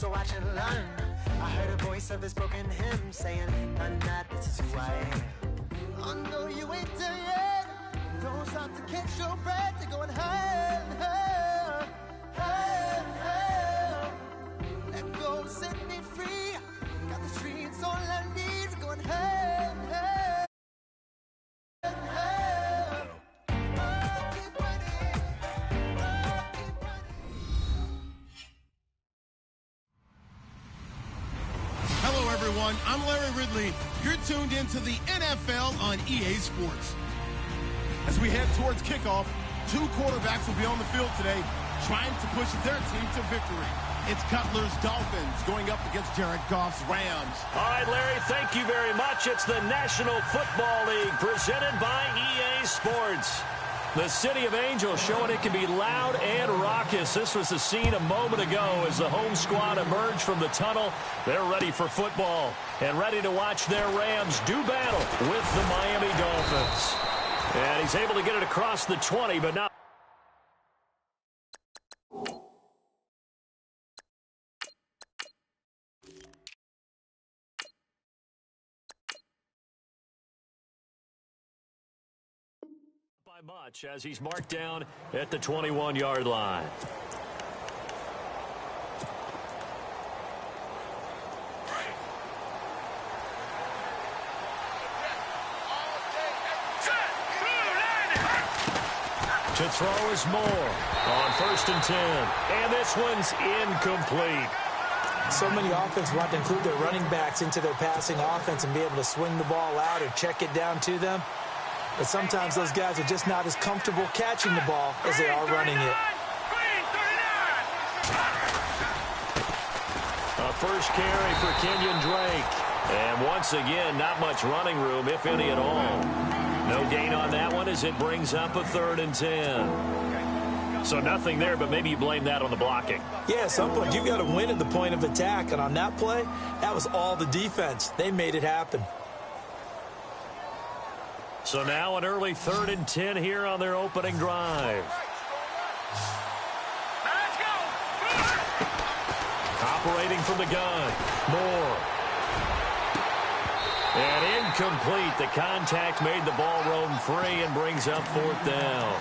so watch and learn. I heard a voice of his broken hymn saying, "I'm not, this is who I am." Oh no, you ain't there yet. Don't stop to catch your breath. You're going higher, higher, higher, higher. Let go, set me free. Got the streets all I need. We're going higher, higher, higher. Oh, keep running. Oh, keep running. Hello, everyone. I'm Larry Ridley. You're tuned into the NFL on EA Sports. As we head towards kickoff, two quarterbacks will be on the field today trying to push their team to victory. It's Cutler's Dolphins going up against Jared Goff's Rams. All right, Larry, thank you very much. It's the National Football League presented by EA Sports. The City of Angels showing it can be loud and raucous. This was the scene a moment ago as the home squad emerged from the tunnel. They're ready for football and ready to watch their Rams do battle with the Miami Dolphins. And he's able to get it across the 20, but not. By much as he's marked down at the 21-yard line. To throw is Moore on 1st and 10. And this one's incomplete. So many offenses want to include their running backs into their passing offense and be able to swing the ball out or check it down to them. But sometimes those guys are just not as comfortable catching the ball as they are running it. A first carry for Kenyon Drake. And once again, not much running room, if any at all. No gain on that one as it brings up a 3rd and 10. So nothing there, but maybe you blame that on the blocking. Yeah, at some point you've got to win at the point of attack. And on that play, that was all the defense. They made it happen. So now an early 3rd and 10 here on their opening drive. Let's go. Operating from the gun. Moore. And incomplete. The contact made the ball roam free and brings up 4th down.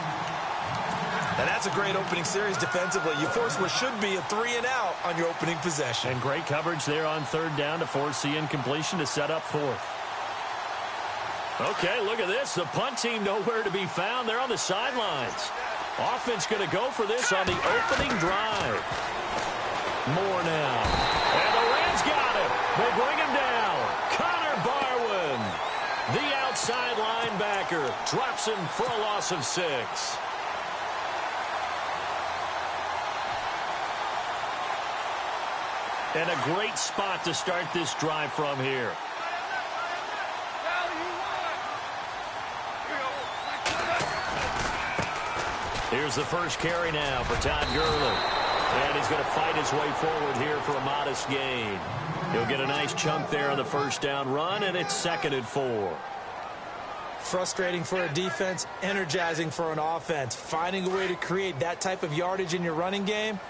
And that's a great opening series defensively. You force what should be a 3-and-out on your opening possession. And great coverage there on 3rd down to force the incompletion to set up 4th. Okay, look at this. The punt team nowhere to be found. They're on the sidelines. Offense going to go for this on the opening drive. Moore now. And the Rams got him. They bring him down. Connor Barwin, the outside linebacker, drops him for a loss of 6. And a great spot to start this drive from here. Here's the first carry now for Todd Gurley. And he's going to fight his way forward here for a modest gain. He'll get a nice chunk there on the 1st down run, and it's 2nd and 4. Frustrating for a defense, energizing for an offense. Finding a way to create that type of yardage in your running game,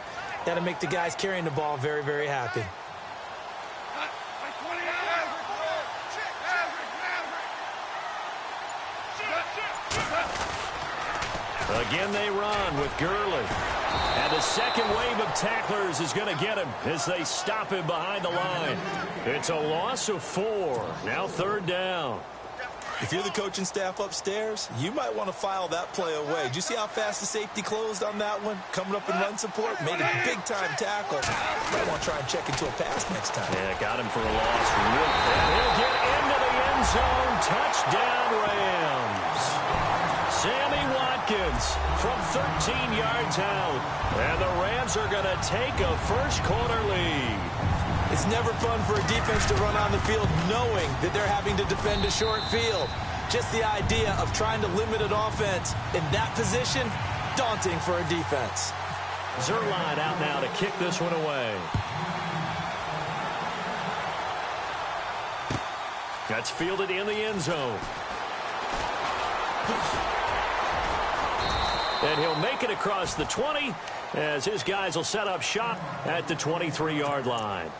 that'll make the guys carrying the ball very, very happy. Again, they run with Gurley. And the second wave of tacklers is going to get him as they stop him behind the line. It's a loss of 4. Now 3rd down. If you're the coaching staff upstairs, you might want to file that play away. Did you see how fast the safety closed on that one? Coming up in run support, made a big-time tackle. Might want to try and check into a pass next time. Yeah, got him for a loss. And he'll get into the end zone. Touchdown, Rams. Sammy Watkins from 13 yards out. And the Rams are going to take a first-quarter lead. It's never fun for a defense to run on the field knowing that they're having to defend a short field. Just the idea of trying to limit an offense in that position, daunting for a defense. Zerline out now to kick this one away. That's fielded in the end zone. And he'll make it across the 20 as his guys will set up shop at the 23-yard line.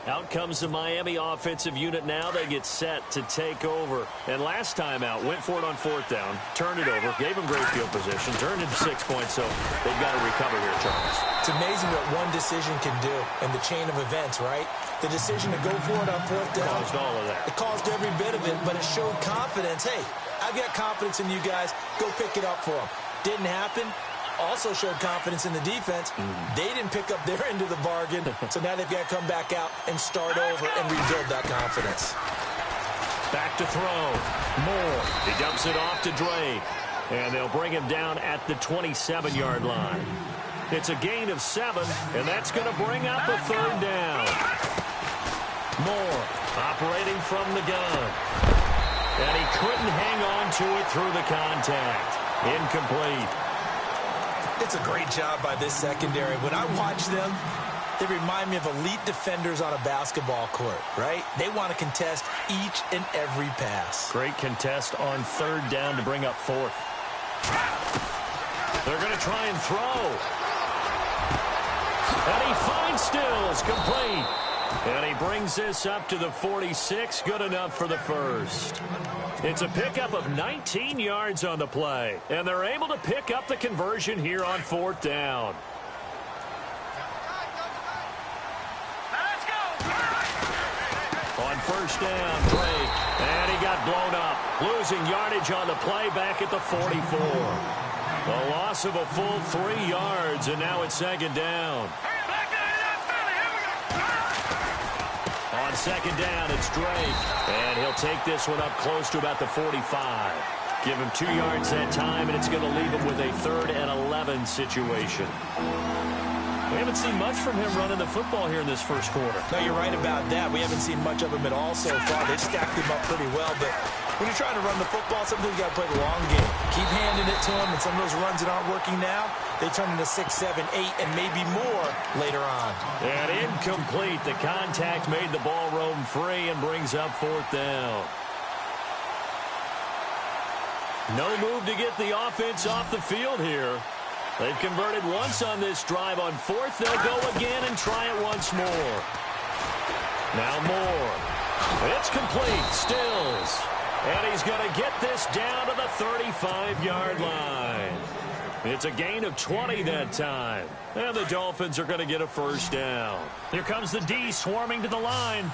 Out comes the Miami offensive unit now. They get set to take over. And last time out, went for it on 4th down, turned it over, gave them great field position, turned into 6 points, so they've got to recover here, Charles. It's amazing what one decision can do in the chain of events, right? The decision to go for it on 4th down. Caused all of that. It caused every bit of it, but it showed confidence. Hey, I've got confidence in you guys. Go pick it up for them. Didn't happen. Also showed confidence in the defense. They didn't pick up their end of the bargain, so now they've got to come back out and start over and rebuild that confidence. Back to throw. Moore. He dumps it off to Drake. And they'll bring him down at the 27-yard line. It's a gain of 7, and that's going to bring up a 3rd down. Moore operating from the gun. And he couldn't hang on to it through the contact. Incomplete. It's a great job by this secondary. When I watch them, they remind me of elite defenders on a basketball court, right? They want to contest each and every pass. Great contest on 3rd down to bring up 4th. They're going to try and throw. And he finds Stills, complete. And he brings this up to the 46, good enough for the first. It's a pickup of 19 yards on the play, and they're able to pick up the conversion here on 4th down. On 1st down, Drake, and he got blown up, losing yardage on the play back at the 44. A loss of a full 3 yards, and now it's 2nd down. On 2nd down, it's Drake, and he'll take this one up close to about the 45. Give him 2 yards that time, and it's going to leave him with a 3rd and 11 situation. We haven't seen much from him running the football here in this first quarter. No, you're right about that. We haven't seen much of him at all so far. They've stacked him up pretty well, but when you're trying to run the football, sometimes you got to play the long game. Keep handing it to him, and some of those runs that aren't working now, they turn into 6, 7, 8, and maybe more later on. And incomplete. The contact made the ball roam free and brings up 4th down. No move to get the offense off the field here. They've converted once on this drive. On 4th, they'll go again and try it once more. Now Moore. It's complete. Stills. And he's going to get this down to the 35-yard line. It's a gain of 20 that time. And the Dolphins are going to get a 1st down. Here comes the D swarming to the line.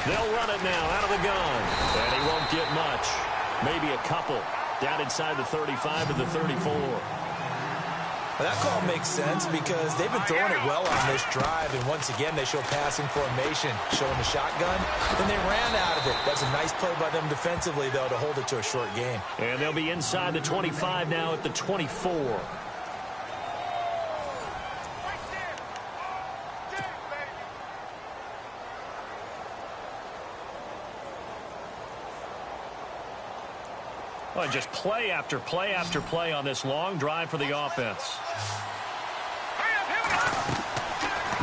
They'll run it now out of the gun. And he won't get much. Maybe a couple. Down inside the 35 to the 34. Well, that call makes sense because they've been throwing it well on this drive. And once again, they show passing formation, showing the shotgun. Then they ran out of it. That's a nice play by them defensively, though, to hold it to a short game. And they'll be inside the 25 now at the 24. Well, just play after play after play on this long drive for the offense.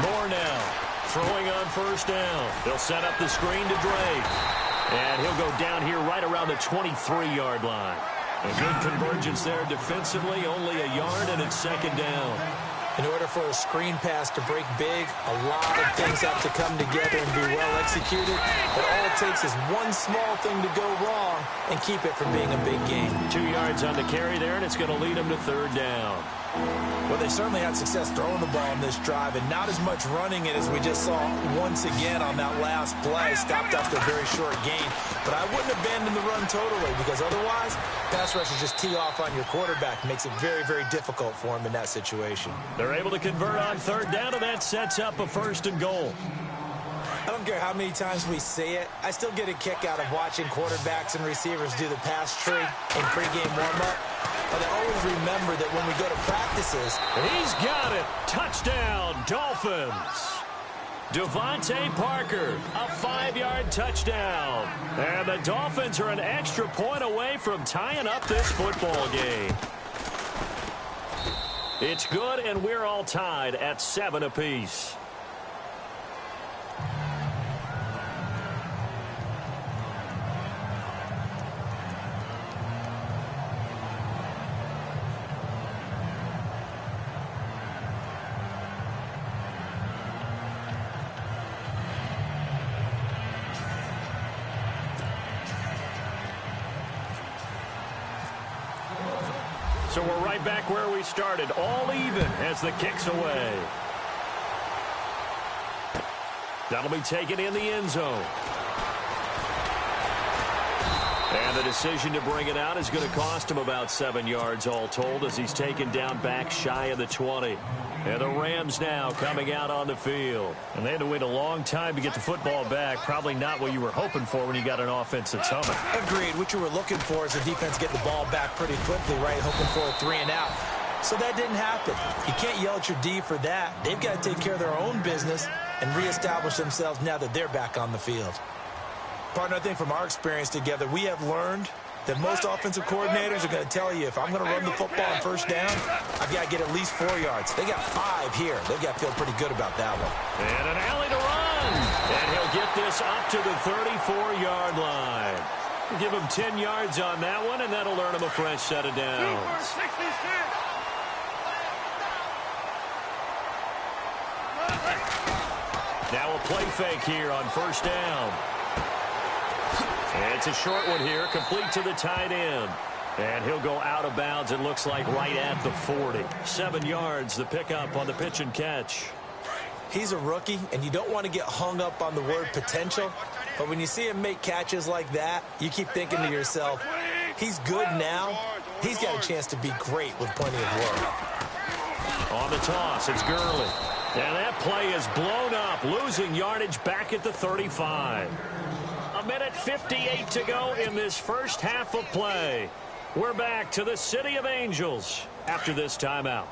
Moore now, throwing on 1st down. They'll set up the screen to Drake. And he'll go down here right around the 23-yard line. A good convergence there defensively, only a yard, and it's 2nd down. In order for a screen pass to break big, a lot of things have to come together and be well executed. But all it takes is one small thing to go wrong and keep it from being a big game. 2 yards on the carry there, and it's going to lead them to 3rd down. Well, they certainly had success throwing the ball in this drive, and not as much running it as we just saw once again on that last play. Stopped after a very short gain. But I wouldn't abandon the run totally, because otherwise, pass rushers just tee off on your quarterback. Makes it very, very difficult for him in that situation. They're able to convert on 3rd down, and that sets up a 1st and goal. I don't care how many times we say it. I still get a kick out of watching quarterbacks and receivers do the pass tree in pregame warm-up. But I always remember that when we go to practices, he's got it. Touchdown, Dolphins. Devontae Parker, a 5-yard touchdown. And the Dolphins are an extra point away from tying up this football game. It's good, and we're all tied at 7 apiece. So we're right back where we started, all even as the kick's away. That'll be taken in the end zone. And the decision to bring it out is going to cost him about 7 yards all told as he's taken down back shy of the 20. And the Rams now coming out on the field. And they had to wait a long time to get the football back. Probably not what you were hoping for when you got an offense that's humming. Agreed. What you were looking for is the defense getting the ball back pretty quickly, right? Hoping for a 3 and out. So that didn't happen. You can't yell at your D for that. They've got to take care of their own business and reestablish themselves now that they're back on the field. Partner, I think from our experience together, we have learned that most offensive coordinators are going to tell you, if I'm going to run the football on first down, I've got to get at least 4 yards. They got 5 here. They've got to feel pretty good about that one. And an alley to run. And he'll get this up to the 34-yard line. Give him 10 yards on that one, and that'll earn him a fresh set of downs. Now a play fake here on first down. And it's a short one here, complete to the tight end. And he'll go out of bounds, it looks like, right at the 40. 7 yards, the pickup on the pitch and catch. He's a rookie, and you don't want to get hung up on the word potential. But when you see him make catches like that, you keep thinking to yourself, he's good now. He's got a chance to be great with plenty of work. On the toss, it's Gurley. And that play is blown up, losing yardage back at the 35. A minute 58 to go in this first half of play. We're back to the City of Angels after this timeout.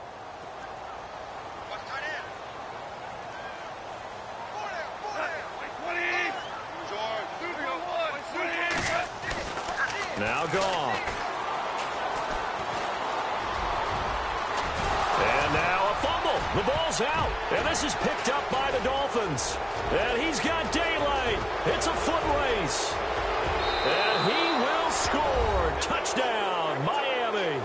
Now gone. And now a fumble. The ball's out. And this is picked up by the Dolphins. And he's got daylight. It's a foot race. And he will score. Touchdown, Miami.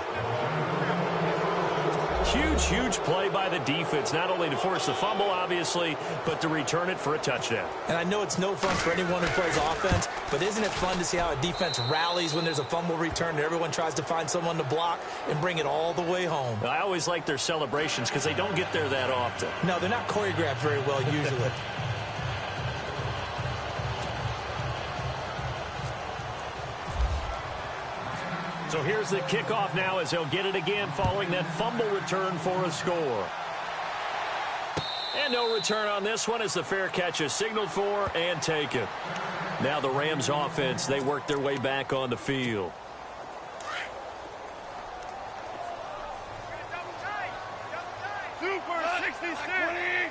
Huge play by the defense, not only to force the fumble, obviously, but to return it for a touchdown. And I know it's no fun for anyone who plays offense, but isn't it fun to see how a defense rallies when there's a fumble return and everyone tries to find someone to block and bring it all the way home? I always like their celebrations because they don't get there that often. No, they're not choreographed very well usually. So here's the kickoff now as he'll get it again following that fumble return for a score. And no return on this one as the fair catch is signaled for and taken. Now the Rams offense, they work their way back on the field. Super 66. 20.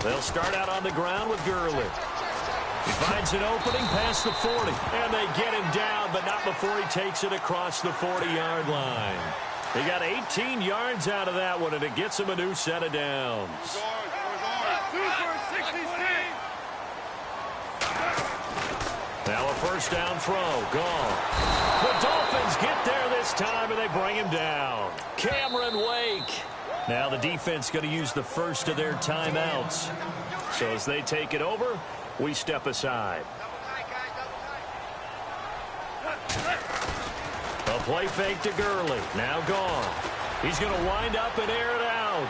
They'll start out on the ground with Gurley. He finds an opening past the 40. And they get him down, but not before he takes it across the 40-yard line. He got 18 yards out of that one, and it gets him a new set of downs. Super 66. Now a first down throw. Gone. The Dolphins get there this time, and they bring him down. Cameron Wake. Now the defense going to use the first of their timeouts. So as they take it over, we step aside. A play fake to Gurley. Now gone. He's going to wind up and air it out.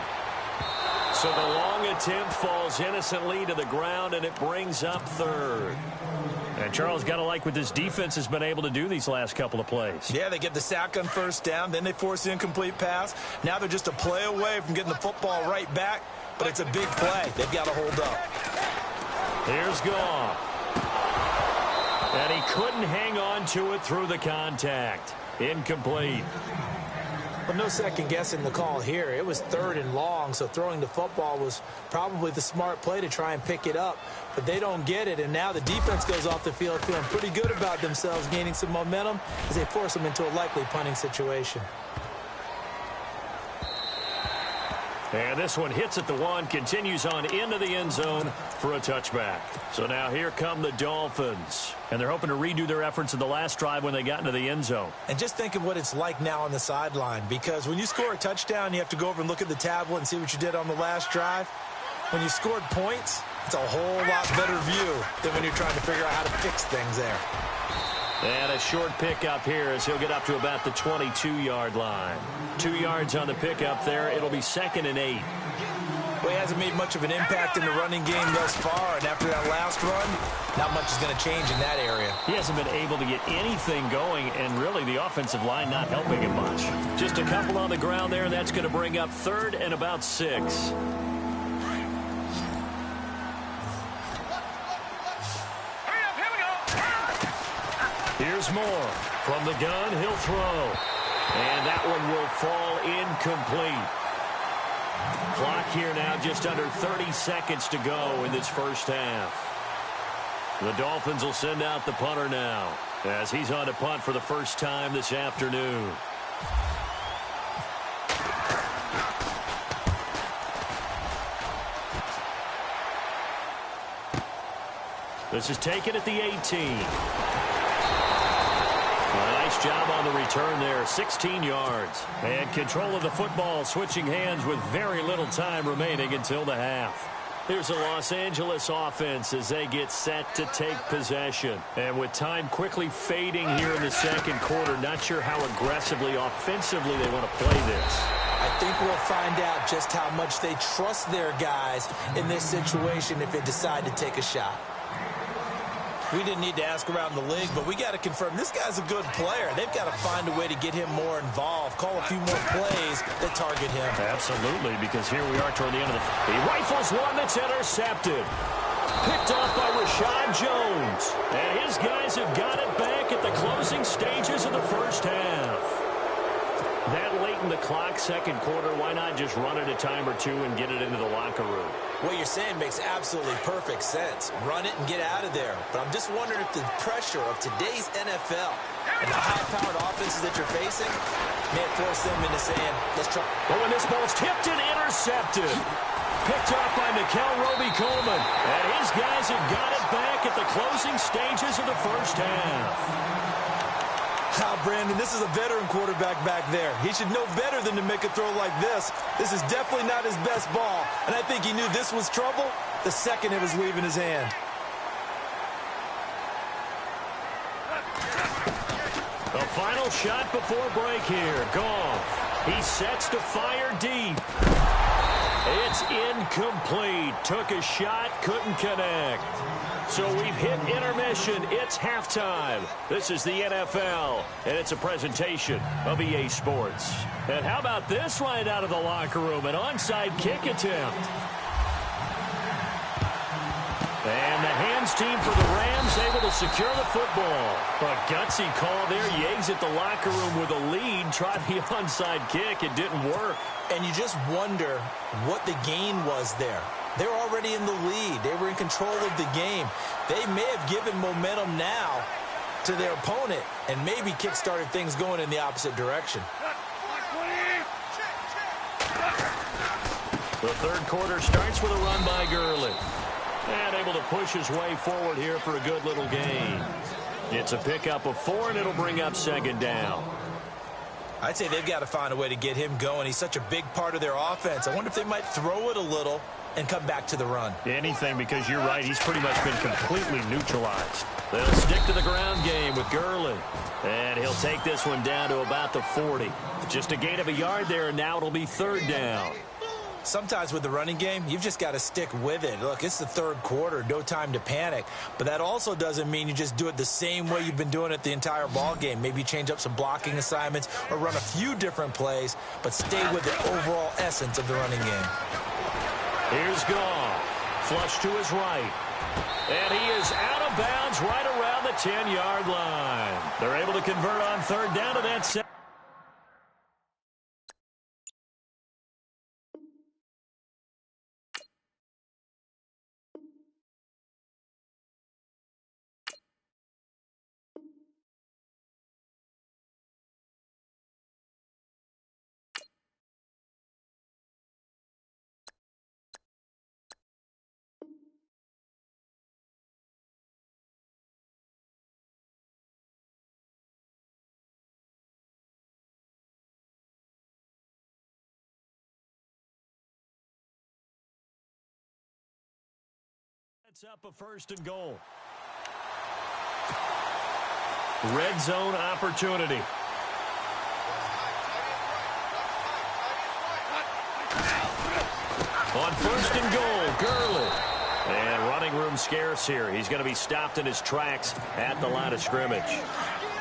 So the long attempt falls innocently to the ground, and it brings up third. And Charles, got to like what this defense has been able to do these last couple of plays. Yeah, they get the sack on first down, then they force the incomplete pass. Now they're just a play away from getting the football right back, but it's a big play. They've got to hold up. Here's Goff. And he couldn't hang on to it through the contact. Incomplete. But no second guessing the call here. It was third and long, so throwing the football was probably the smart play to try and pick it up. But they don't get it, and now the defense goes off the field feeling pretty good about themselves, gaining some momentum as they force them into a likely punting situation. And this one hits at the 1, continues on into the end zone for a touchback. So now here come the Dolphins. And they're hoping to redo their efforts in the last drive when they got into the end zone. And just think of what it's like now on the sideline, because when you score a touchdown, you have to go over and look at the tablet and see what you did on the last drive. When you scored points, It's a whole lot better view than when you're trying to figure out how to fix things there. And a short pickup here as he'll get up to about the 22-yard line. 2 yards on the pickup there. It'll be 2nd and 8. Well, he hasn't made much of an impact in the running game thus far, and after that last run, not much is going to change in that area. He hasn't been able to get anything going, and really the offensive line not helping him much. Just a couple on the ground there, and that's going to bring up 3rd and about 6. Here's Moore. From the gun, he'll throw. And that one will fall incomplete. Clock here now just under 30 seconds to go in this first half. The Dolphins will send out the punter now as he's on to punt for the first time this afternoon. This is taken at the 18. Nice job on the return there, 16 yards. And control of the football, switching hands with very little time remaining until the half. Here's the Los Angeles offense as they get set to take possession. And with time quickly fading here in the second quarter, not sure how aggressively, offensively they want to play this. I think we'll find out just how much they trust their guys in this situation if they decide to take a shot. We didn't need to ask around the league, but we got to confirm this guy's a good player. They've got to find a way to get him more involved, call a few more plays that target him. Absolutely, because here we are toward the end of the... He rifles one that's intercepted. Picked off by Rashad Jones. And his guys have got it back at the closing stages of the first half. That late in the clock, second quarter, why not just run it a time or two and get it into the locker room? What you're saying makes absolutely perfect sense. Run it and get out of there. But I'm just wondering if the pressure of today's NFL and the high-powered offenses that you're facing may force them into saying, let's try. Oh, and this ball's tipped and intercepted. Picked up by Mikel Roby-Coleman. And his guys have got it back at the closing stages of the first half. Brandon, this is a veteran quarterback back there. He should know better than to make a throw like this. This is definitely not his best ball, and I think he knew this was trouble the second it was leaving his hand. The final shot before break here. Goff. He sets to fire deep. It's incomplete. Took a shot, couldn't connect. So we've hit intermission. It's halftime. This is the NFL, and it's a presentation of EA Sports. And how about this right out of the locker room? An onside kick attempt. And the hands team for the Rams able to secure the football. A gutsy call there. Yates at the locker room with a lead. Tried the onside kick. It didn't work. And you just wonder what the gain was there. They were already in the lead. They were in control of the game. They may have given momentum now to their opponent and maybe kick-started things going in the opposite direction. The third quarter starts with a run by Gurley. And able to push his way forward here for a good little gain. It's a pickup of 4, and it'll bring up second down. I'd say they've got to find a way to get him going. He's such a big part of their offense. I wonder if they might throw it a little and come back to the run. Anything, because you're right. He's pretty much been completely neutralized. They'll stick to the ground game with Gurley. And he'll take this one down to about the 40. Just a gain of a yard there, and now it'll be third down. Sometimes with the running game, you've just got to stick with it. Look, it's the third quarter, no time to panic. But that also doesn't mean you just do it the same way you've been doing it the entire ball game. Maybe change up some blocking assignments or run a few different plays, but stay with the overall essence of the running game. Here's Goff. Flush to his right. And he is out of bounds right around the 10-yard line. They're able to convert on third down to that second. Sets up a 1st and goal. Red zone opportunity. On 1st and goal, Gurley. And running room scarce here. He's going to be stopped in his tracks at the line of scrimmage.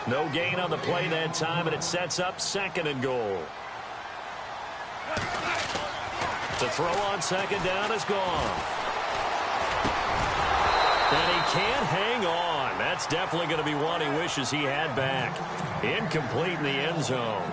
No gain on the play that time, and it sets up 2nd and goal. The throw on 2nd down is gone. And he can't hang on. That's definitely going to be one he wishes he had back. Incomplete in the end zone.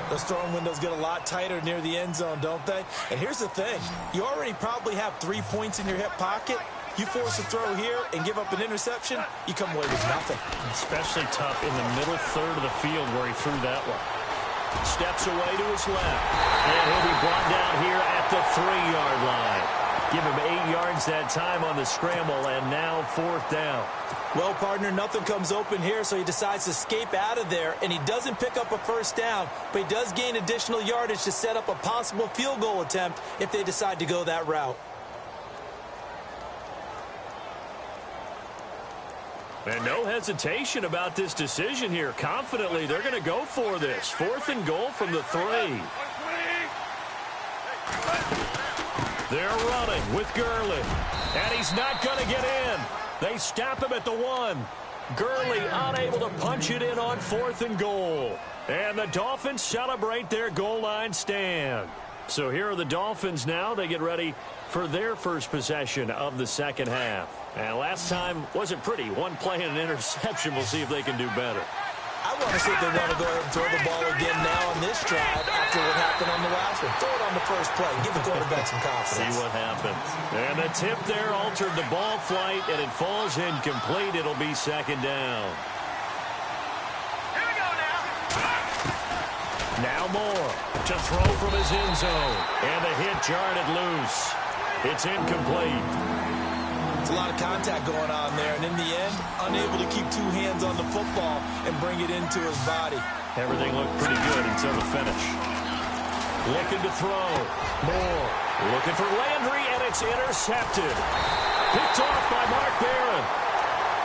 Those throwing windows get a lot tighter near the end zone, don't they? And here's the thing. You already probably have 3 points in your hip pocket. You force a throw here and give up an interception, you come away with nothing. Especially tough in the middle third of the field where he threw that one. Steps away to his left. And he'll be brought down here at the 3-yard line. Give him 8 yards that time on the scramble, and now 4th down. Well, partner, nothing comes open here, so he decides to escape out of there, and he doesn't pick up a 1st down, but he does gain additional yardage to set up a possible field goal attempt if they decide to go that route. And no hesitation about this decision here. Confidently, they're going to go for this. 4th and goal from the 3. They're running with Gurley. And he's not going to get in. They stop him at the 1. Gurley unable to punch it in on 4th and goal. And the Dolphins celebrate their goal line stand. So here are the Dolphins now. They get ready for their first possession of the 2nd half. And last time wasn't pretty. 1 play and an interception. We'll see if they can do better. I want to see if they want to go ahead and throw the ball again now on this drive after what happened on the last one. Throw it on the first play. Give the quarterback some confidence. See what happens. And the tip there altered the ball flight, and it falls incomplete. It'll be 2nd down. Here we go now. Now Moore to throw from his end zone. And the hit jarred it loose. It's incomplete. It's a lot of contact going on there, and in the end, unable to keep 2 hands on the football and bring it into his body. Everything looked pretty good until the finish. Looking to throw. Moore looking for Landry, and it's intercepted. Picked off by Mark Barron.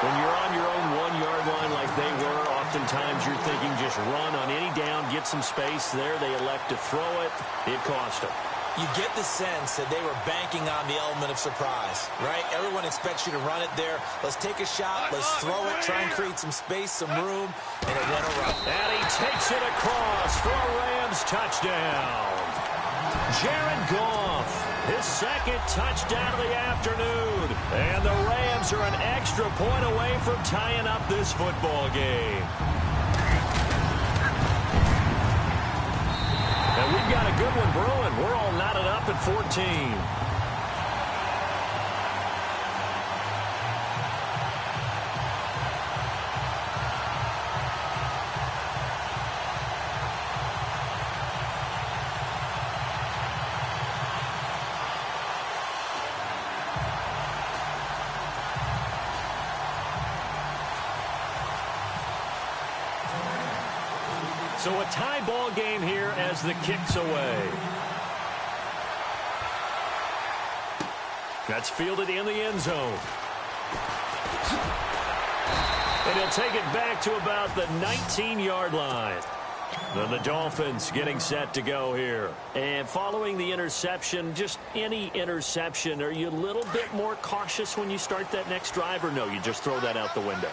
When you're on your own 1-yard line like they were, oftentimes you're thinking just run on any down, get some space there. They elect to throw it. It cost them. You get the sense that they were banking on the element of surprise, right? Everyone expects you to run it there. Let's take a shot. Let's throw it. Try and create some space, some room, and it went around. And he takes it across for a Rams touchdown. Jared Goff, his 2nd touchdown of the afternoon. And the Rams are an extra point away from tying up this football game. And we've got a good one brewing. We're all knotted up at 14. So a tie ball game here as the kick's away. That's fielded in the end zone. And he'll take it back to about the 19-yard line. Then the Dolphins getting set to go here. And following the interception, just any interception, are you a little bit more cautious when you start that next drive, or no, you just throw that out the window?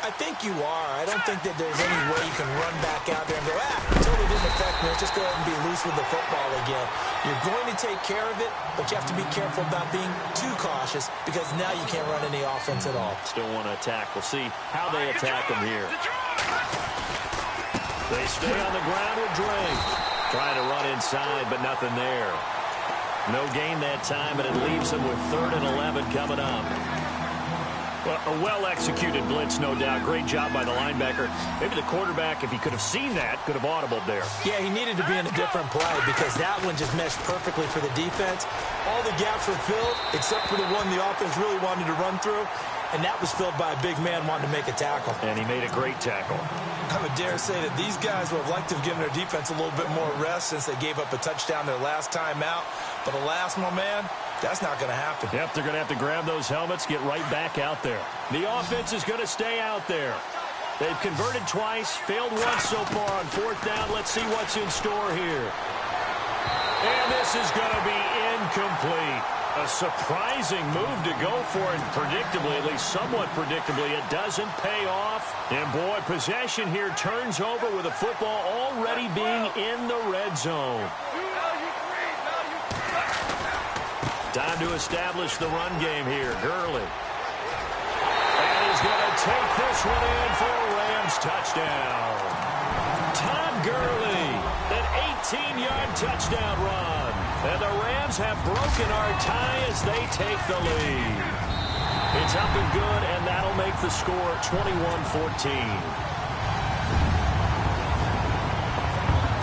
I think you are. I don't think that there's any way you can run back out there and go, totally didn't affect me. Let's just go ahead and be loose with the football again. You're going to take care of it, but you have to be careful about being too cautious because now you can't run any offense at all. Still want to attack. We'll see how they attack them here. They stay on the ground with Drake. Trying to run inside, but nothing there. No gain that time, and it leaves them with 3rd and 11 coming up. Well, a well-executed blitz, no doubt. Great job by the linebacker. Maybe the quarterback, if he could have seen that, could have audibled there. Yeah, he needed to be in a different play because that one just meshed perfectly for the defense. All the gaps were filled except for the one the offense really wanted to run through, and that was filled by a big man wanting to make a tackle. And he made a great tackle. I would dare say that these guys would have liked to have given their defense a little bit more rest since they gave up a touchdown their last time out. But alas, my man, That's not going to happen. Yep, they're going to have to grab those helmets, get right back out there. The offense is going to stay out there. They've converted twice, failed once so far on fourth down. Let's see what's in store here. And this is going to be incomplete. A surprising move to go for it, and predictably, at least somewhat predictably, it doesn't pay off. And boy, possession here turns over with the football already being in the red zone. Time to establish the run game here. Gurley. And he's going to take this one in for a Rams touchdown. Todd Gurley, an 18-yard touchdown run. And the Rams have broken our tie as they take the lead. It's up and good, and that'll make the score 21-14.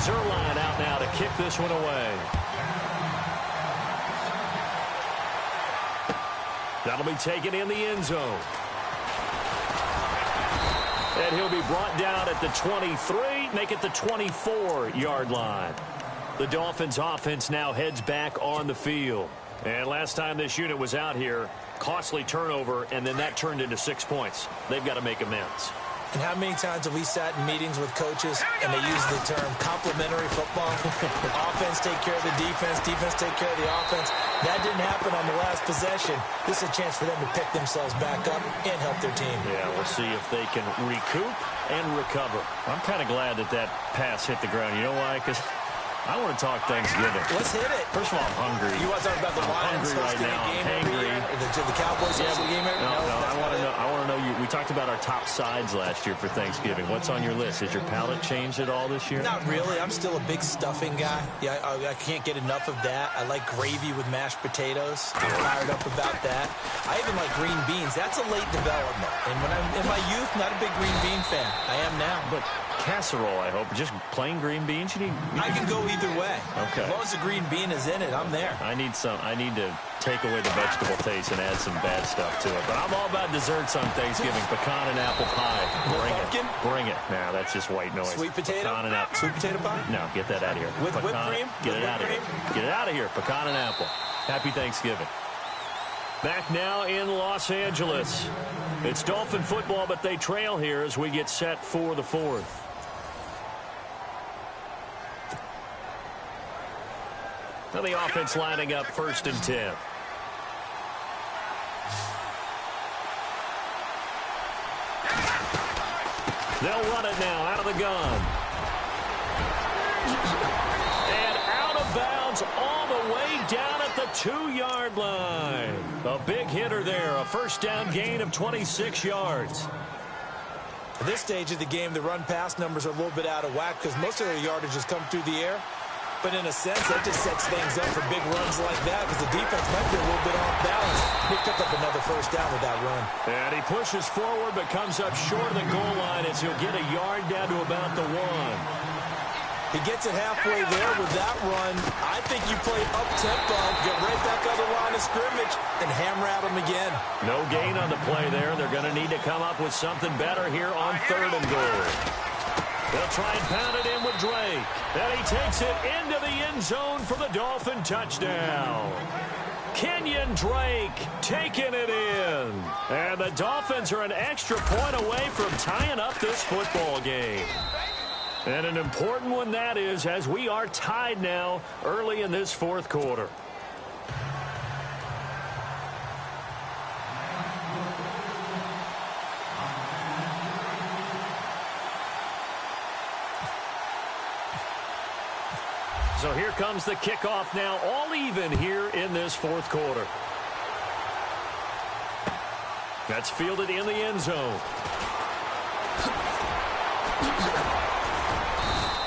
Zerline out now to kick this one away. That'll be taken in the end zone. And he'll be brought down at the 23, make it the 24-yard line. The Dolphins offense now heads back on the field. And last time this unit was out here, costly turnover, and then that turned into 6 points. They've got to make amends. And how many times have we sat in meetings with coaches and they use the term complementary football? Offense take care of the defense, defense take care of the offense. That didn't happen on the last possession. This is a chance for them to pick themselves back up and help their team. Yeah, we'll see if they can recoup and recover. I'm kind of glad that that pass hit the ground. You know why? Because I want to talk Thanksgiving. Let's hit it. First of all, I'm hungry. You want to talk about the Lions hungry right now. game I'm every year? The Cowboys hosting the game every year? No, I want to know. We talked about our top sides last year for Thanksgiving. What's on your list? Has your palate changed at all this year? Not really. I'm still a big stuffing guy. Yeah, I can't get enough of that. I like gravy with mashed potatoes. I'm fired up about that. I even like green beans. That's a late development. And when I'm in my youth, not a big green bean fan. I am now. But casserole, I hope. Just plain green beans? I can go either way. Okay. As long as the green bean is in it, I'm there. I need to take away the vegetable taste and add some bad stuff to it. But I'm all about desserts on Thanksgiving. Pecan and apple pie. Bring it. Nah, that's just white noise. Sweet potato? Pecan and apple. Sweet potato pie? No, get that out of here. With whipped cream? Get it out of here. Get it out of here. Pecan and apple. Happy Thanksgiving. Back now in Los Angeles. It's Dolphin football, but they trail here as we get set for the fourth. Now the offense lining up 1st and 10. They'll run it now out of the gun. And out of bounds all the way down at the 2-yard line. A big hitter there. A first down gain of 26 yards. At this stage of the game, the run-pass numbers are a little bit out of whack because most of their yardage has come through the air. But in a sense, that just sets things up for big runs like that because the defense might be a little bit off balance. He picked up another first down with that run. And he pushes forward but comes up short of the goal line as he'll get a yard down to about the 1. He gets it halfway there with that run. I think you play up-tempo, get right back on the line of scrimmage, and hammer at him again. No gain on the play there. They're going to need to come up with something better here on 3rd and goal. They'll try and pound it in with Drake. And he takes it into the end zone for the Dolphin touchdown. Kenyon Drake taking it in. And the Dolphins are an extra point away from tying up this football game. And an important one that is, as we are tied now early in this 4th quarter. So here comes the kickoff now, all even here in this 4th quarter. That's fielded in the end zone.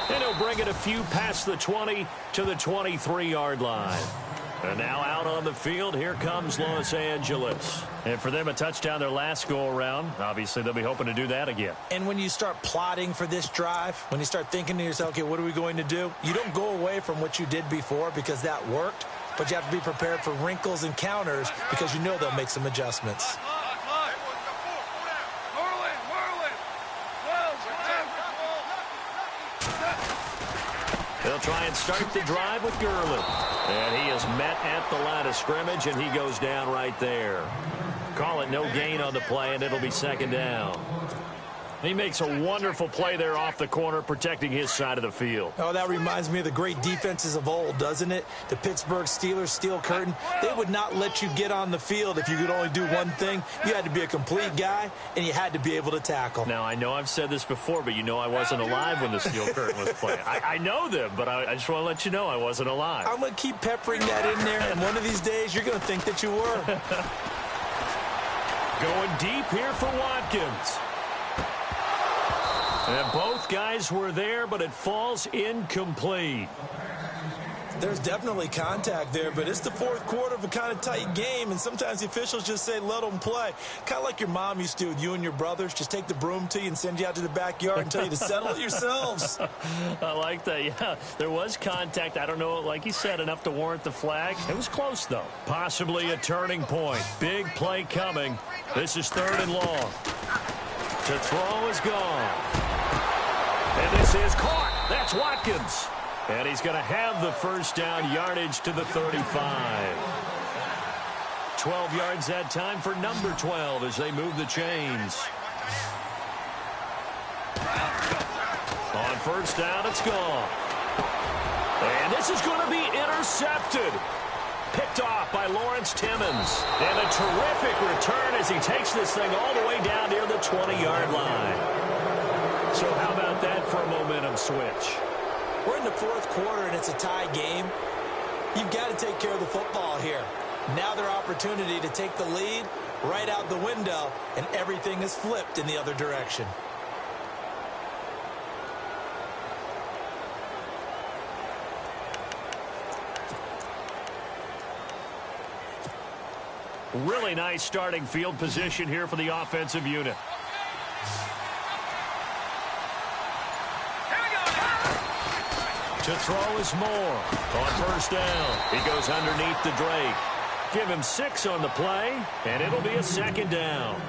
And he'll bring it a few past the 20 to the 23-yard line. And now out on the field, here comes Los Angeles. And for them, a touchdown their last go-around. Obviously, they'll be hoping to do that again. And when you start plotting for this drive, when you start thinking to yourself, okay, what are we going to do? You don't go away from what you did before because that worked, but you have to be prepared for wrinkles and counters because you know they'll make some adjustments. They'll try and start the drive with Gurley. And he is met at the line of scrimmage, and he goes down right there. Call it no gain on the play, and it'll be second down. He makes a wonderful play there off the corner, protecting his side of the field. Oh, that reminds me of the great defenses of old, doesn't it? The Pittsburgh Steelers steel curtain. They would not let you get on the field if you could only do one thing. You had to be a complete guy, and you had to be able to tackle. Now, I know I've said this before, but you know I wasn't alive when the steel curtain was playing. I know them, but I just want to let you know I wasn't alive. I'm going to keep peppering that in there, and one of these days you're going to think that you were. Going deep here for Watkins. And both guys were there, but it falls incomplete. There's definitely contact there, but it's the fourth quarter of a kind of tight game, and sometimes the officials just say, let them play. Kind of like your mom used to with you and your brothers. Just take the broom to you and send you out to the backyard and tell you to settle it yourselves. I like that, yeah. There was contact. I don't know, like you said, enough to warrant the flag. It was close, though. Possibly a turning point. Big play coming. This is 3rd and long. To throw is gone. And this is caught. That's Watkins. And he's going to have the first down, yardage to the 35. 12 yards that time for number 12 as they move the chains. On first down, it's gone. And this is going to be intercepted. Picked off by Lawrence Timmons. And a terrific return as he takes this thing all the way down near the 20-yard line. So how about that for a momentum switch? We're in the fourth quarter, and it's a tie game. You've got to take care of the football here. Now their opportunity to take the lead right out the window, and everything is flipped in the other direction. Really nice starting field position here for the offensive unit. To throw is Moore. On first down, he goes underneath to Drake. Give him 6 on the play, and it'll be a second down.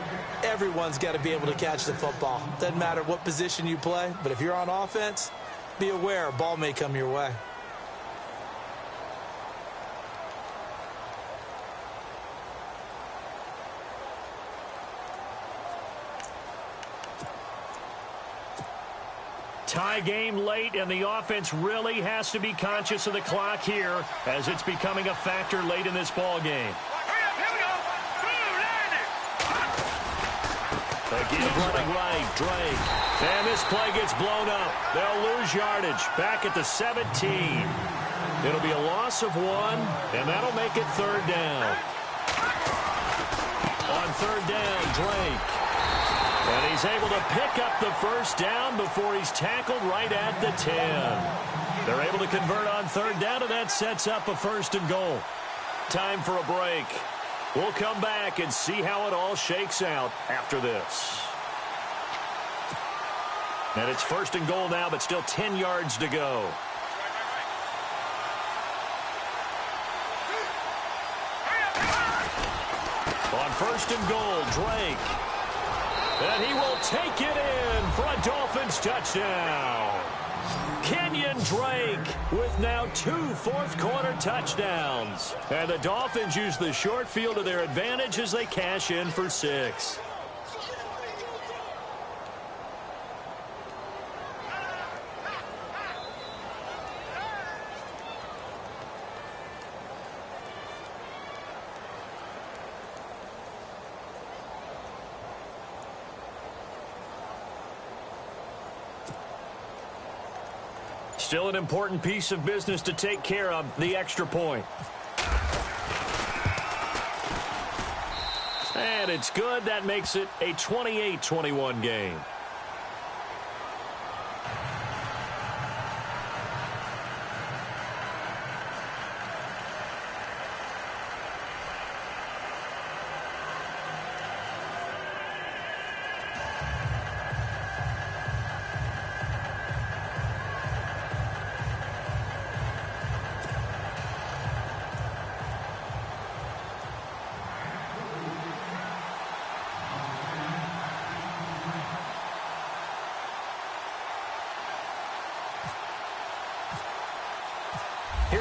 Everyone's got to be able to catch the football. Doesn't matter what position you play, but if you're on offense, be aware a ball may come your way. Tie game late, and the offense really has to be conscious of the clock here as it's becoming a factor late in this ball game. They give running right, Drake. And this play gets blown up. They'll lose yardage back at the 17. It'll be a loss of 1, and that'll make it 3rd down. On 3rd down, Drake. And he's able to pick up the first down before he's tackled right at the 10. They're able to convert on 3rd down, and that sets up a 1st and goal. Time for a break. We'll come back and see how it all shakes out after this. And it's 1st and goal now, but still 10 yards to go. On 1st and goal, Drake. And he will take it in for a Dolphins touchdown. Kenyon Drake with now 2 fourth-quarter touchdowns. And the Dolphins use the short field to their advantage as they cash in for 6. Still an important piece of business to take care of, the extra point. And it's good. That makes it a 28-21 game.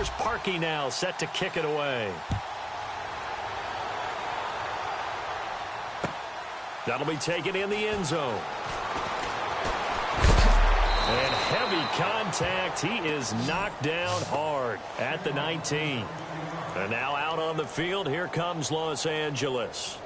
Here's Parkey now, set to kick it away. That'll be taken in the end zone. And heavy contact. He is knocked down hard at the 19. And now out on the field, here comes Los Angeles.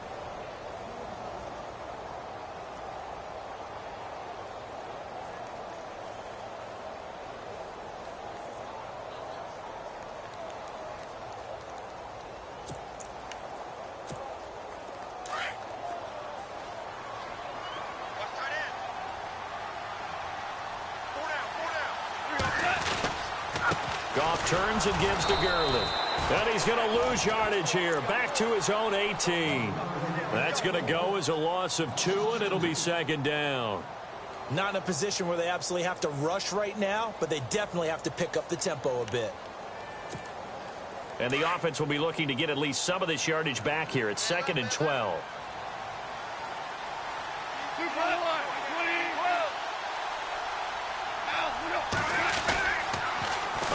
Goff turns and gives to Gurley. And he's going to lose yardage here. Back to his own 18. That's going to go as a loss of 2, and it'll be second down. Not in a position where they absolutely have to rush right now, but they definitely have to pick up the tempo a bit. And the offense will be looking to get at least some of this yardage back here. It's 2nd and 12.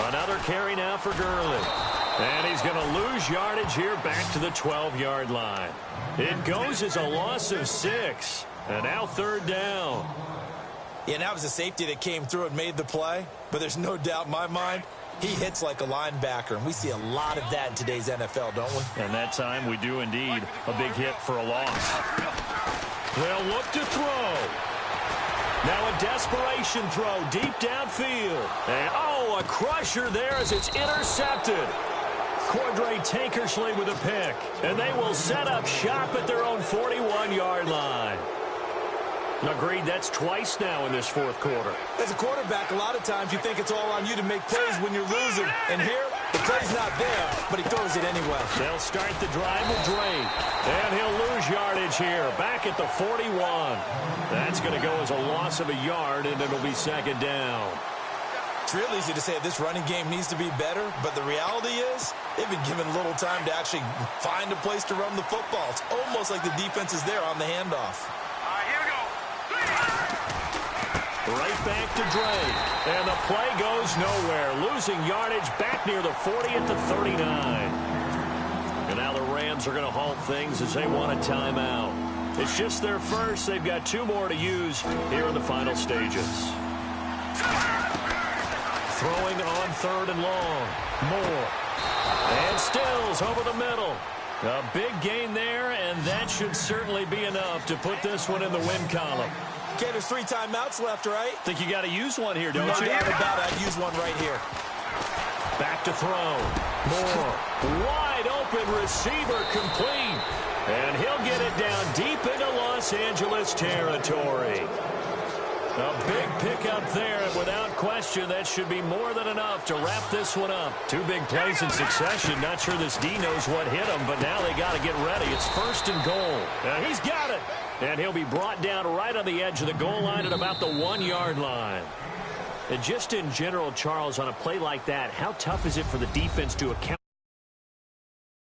Another carry now for Gurley. And he's going to lose yardage here back to the 12-yard line. It goes as a loss of 6. And now 3rd down. Yeah, and that was a safety that came through and made the play. But there's no doubt in my mind, he hits like a linebacker. And we see a lot of that in today's NFL, don't we? And that time we do indeed. A big hit for a loss. They'll look to throw. Now a desperation throw deep downfield. And, oh, a crusher there as it's intercepted. Cordray Tankersley with a pick. And they will set up shop at their own 41-yard line. Agreed, that's twice now in this 4th quarter. As a quarterback, a lot of times you think it's all on you to make plays when you're losing. And here, the play's not there, but he throws it anyway. They'll start the drive with Drake. And he'll lose yardage here, back at the 41. That's going to go as a loss of a yard, and it'll be 2nd down. It's real easy to say this running game needs to be better, but the reality is they've been given little time to actually find a place to run the football. It's almost like the defense is there on the handoff. Here we go. Right back to Drake. And the play goes nowhere. Losing yardage back near the 40 at the 39. And now the Rams are going to halt things as they want a timeout. It's just their first. They've got 2 more to use here in the final stages. Throwing on 3rd and long. Moore. And Stills over the middle. A big gain there, and that should certainly be enough to put this one in the win column. Okay, there's 3 timeouts left, right? Think you got to use one here, don't you? No doubt about it. I'd use one right here. Back to throw. Moore. Wide open receiver complete. And he'll get it down deep into Los Angeles territory. A big pickup there, and without question, that should be more than enough to wrap this one up. 2 big plays in succession. Not sure this D knows what hit him, but now they got to get ready. It's 1st and goal. Now he's got it. And he'll be brought down right on the edge of the goal line at about the 1-yard line. And just in general, Charles, on a play like that, how tough is it for the defense to account?